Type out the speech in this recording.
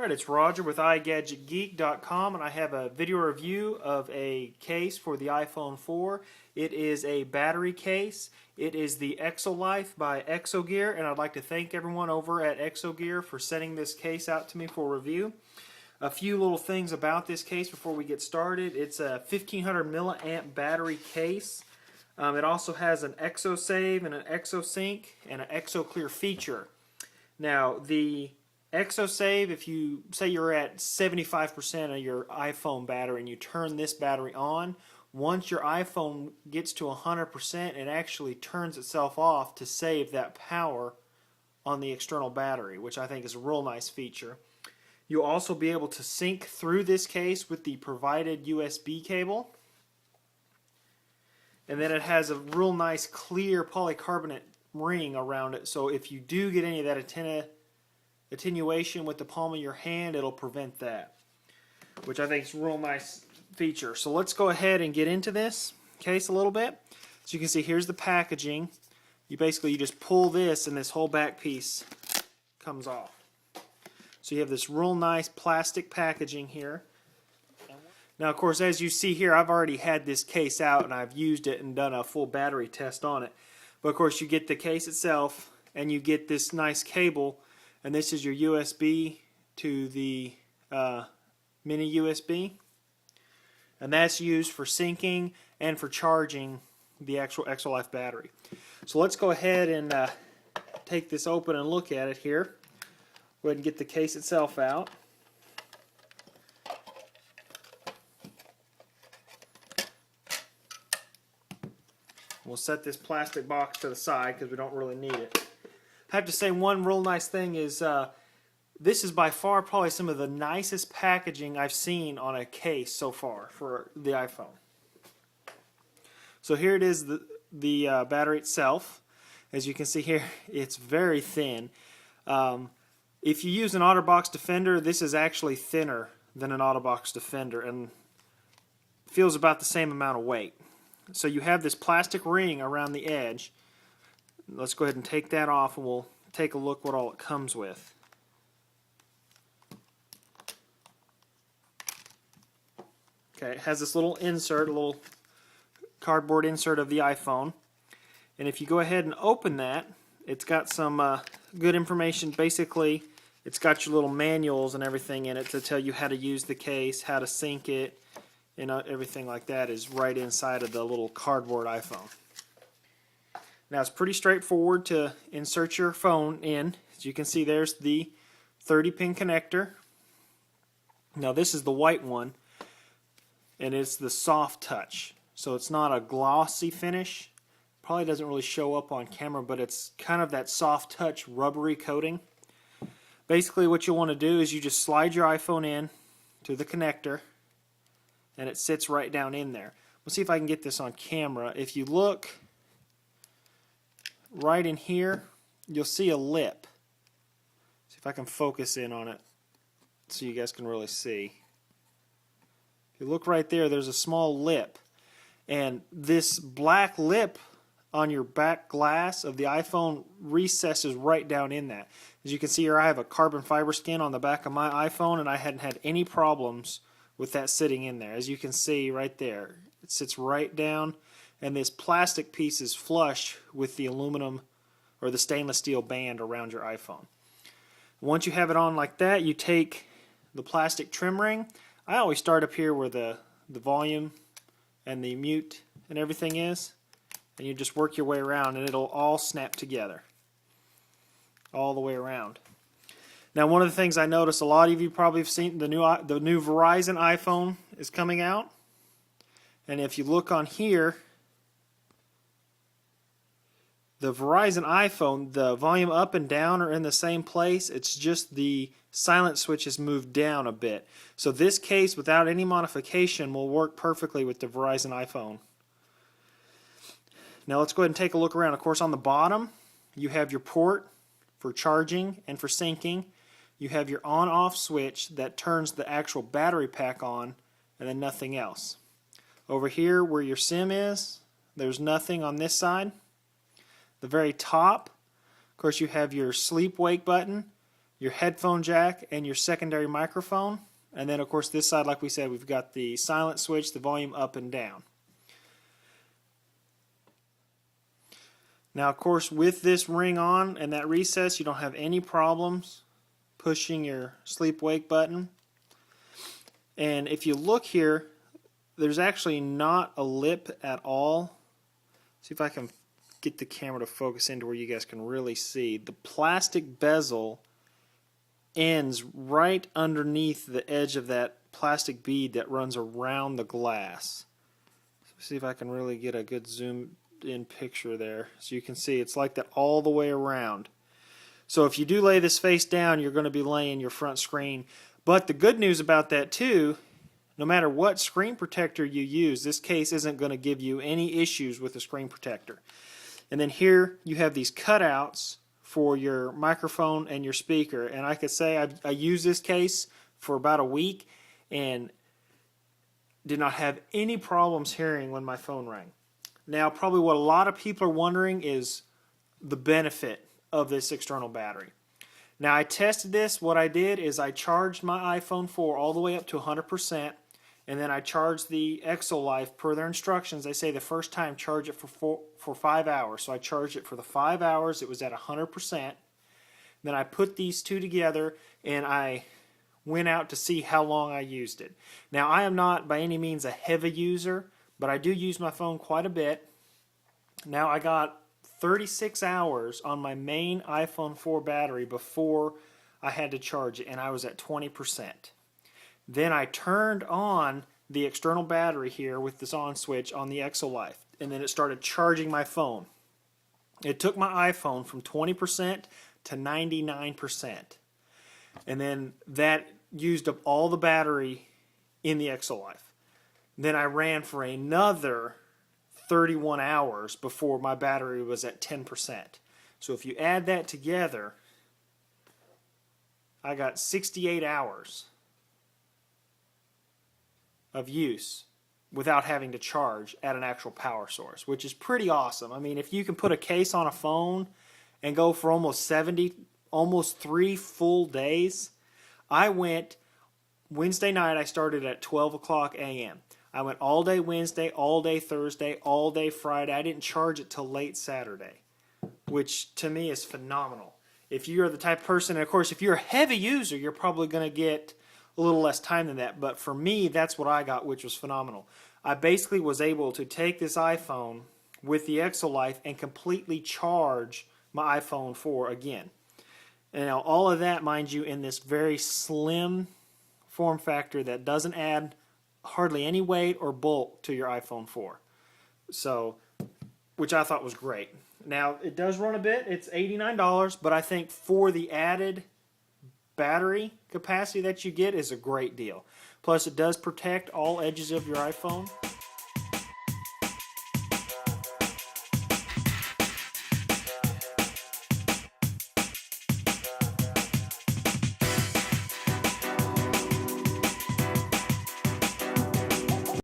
Alright, it's Roger with igadgetgeek.com, and I have a video review of a case for the iPhone 4. It is a battery case. It is the exolife by Exogear, and I'd like to thank everyone over at Exogear for sending this case out to me for review. A few little things about this case before we get started. It's a 1500 milliamp battery case. It also has an ExoSave and an ExoSync and an ExoClear feature. Now, the ExoSave, if you say you're at 75% of your iPhone battery and you turn this battery on, once your iPhone gets to 100%, it actually turns itself off to save that power on the external battery, which I think is a real nice feature. You'll also be able to sync through this case with the provided USB cable. And then it has a real nice clear polycarbonate ring around it, so if you do get any of that attenuation with the palm of your hand, it'll prevent that, which I think is a real nice feature. So let's go ahead and get into this case a little bit. So you can see here's the packaging. You just pull this and this whole back piece comes off. So you have this real nice plastic packaging here. Now, of course, as you see here, I've already had this case out and I've used it and done a full battery test on it. But of course, you get the case itself and you get this nice cable, and this is your USB to the mini USB, and that's used for syncing and for charging the actual exolife battery. So let's go ahead and take this open and look at it here. Go ahead and get the case itself out. We'll set this plastic box to the side because we don't really need it. I have to say one real nice thing is this is by far probably some of the nicest packaging I've seen on a case so far for the iPhone. So here it is, the battery itself. As you can see here, it's very thin. If you use an OtterBox Defender, this is actually thinner than an OtterBox Defender and feels about the same amount of weight. So you have this plastic ring around the edge. Let's go ahead and take that off and we'll take a look what all it comes with. Okay, it has this little insert, a little cardboard insert of the iPhone. And if you go ahead and open that, it's got some good information. Basically, it's got your little manuals and everything in it to tell you how to use the case, how to sync it, and everything like that is right inside of the little cardboard iPhone. Now it's pretty straightforward to insert your phone in. As you can see, there's the 30-pin connector. Now this is the white one, and it's the soft touch. So it's not a glossy finish. Probably doesn't really show up on camera, but it's kind of that soft touch rubbery coating. Basically what you'll want to do is you just slide your iPhone in to the connector, and it sits right down in there. We'll see if I can get this on camera. If you look right in here, you'll see a lip. See if I can focus in on it so you guys can really see. If you look right there, there's a small lip. And this black lip on your back glass of the iPhone recesses right down in that. As you can see here, I have a carbon fiber skin on the back of my iPhone, and I hadn't had any problems with that sitting in there. As you can see right there, it sits right down, and this plastic piece is flush with the aluminum or the stainless steel band around your iPhone. Once you have it on like that, you take the plastic trim ring. I always start up here where the volume and the mute and everything is, and you just work your way around and it'll all snap together all the way around. Now, one of the things I noticed, a lot of you probably have seen the new Verizon iPhone is coming out. And if you look on here, the Verizon iPhone, the volume up and down are in the same place. It's just the silent switch is moved down a bit. So this case, without any modification, will work perfectly with the Verizon iPhone. Now let's go ahead and take a look around. Of course, on the bottom, you have your port for charging and for syncing. You have your on-off switch that turns the actual battery pack on, and then nothing else. Over here where your SIM is, there's nothing on this side. The very top, of course, you have your sleep wake button, your headphone jack, and your secondary microphone. And then of course this side, like we said, we've got the silent switch, the volume up and down. Now of course with this ring on and that recess, you don't have any problems pushing your sleep wake button. And if you look here, there's actually not a lip at all. See if I can get the camera to focus into where you guys can really see. The plastic bezel ends right underneath the edge of that plastic bead that runs around the glass. See if I can really get a good zoomed in picture there. So you can see it's like that all the way around. So if you do lay this face down, you're going to be laying your front screen. But the good news about that too, no matter what screen protector you use, this case isn't going to give you any issues with the screen protector. And then here you have these cutouts for your microphone and your speaker. And I could say I used this case for about a week and did not have any problems hearing when my phone rang. Now probably what a lot of people are wondering is the benefit of this external battery. Now I tested this. What I did is I charged my iPhone 4 all the way up to 100%, and then I charged the exolife per their instructions. They say the first time charge it for 5 hours. So I charged it for the 5 hours. It was at 100%. Then I put these two together and I went out to see how long I used it. Now I am not by any means a heavy user, but I do use my phone quite a bit. Now I got 36 hours on my main iPhone 4 battery before I had to charge it, and I was at 20%. Then I turned on the external battery here with this on switch on the exolife, and then it started charging my phone. It took my iPhone from 20% to 99%. And then that used up all the battery in the exolife. Then I ran for another 31 hours before my battery was at 10%. So if you add that together, I got 68 hours of use without having to charge at an actual power source, which is pretty awesome. I mean, if you can put a case on a phone and go for almost 3 full days. I went Wednesday night, I started at 12 o'clock a.m. I went all day Wednesday, all day Thursday, all day Friday. I didn't charge it till late Saturday, which to me is phenomenal. If you're the type of person, and of course if you're a heavy user, you're probably going to get a little less time than that. But for me, that's what I got, which was phenomenal. I basically was able to take this iPhone with the exolife and completely charge my iPhone 4 again. And now all of that, mind you, in this very slim form factor that doesn't add hardly any weight or bulk to your iPhone 4. So, which I thought was great. Now, it does run a bit. It's $89, but I think for the added battery capacity that you get is a great deal. Plus, it does protect all edges of your iPhone.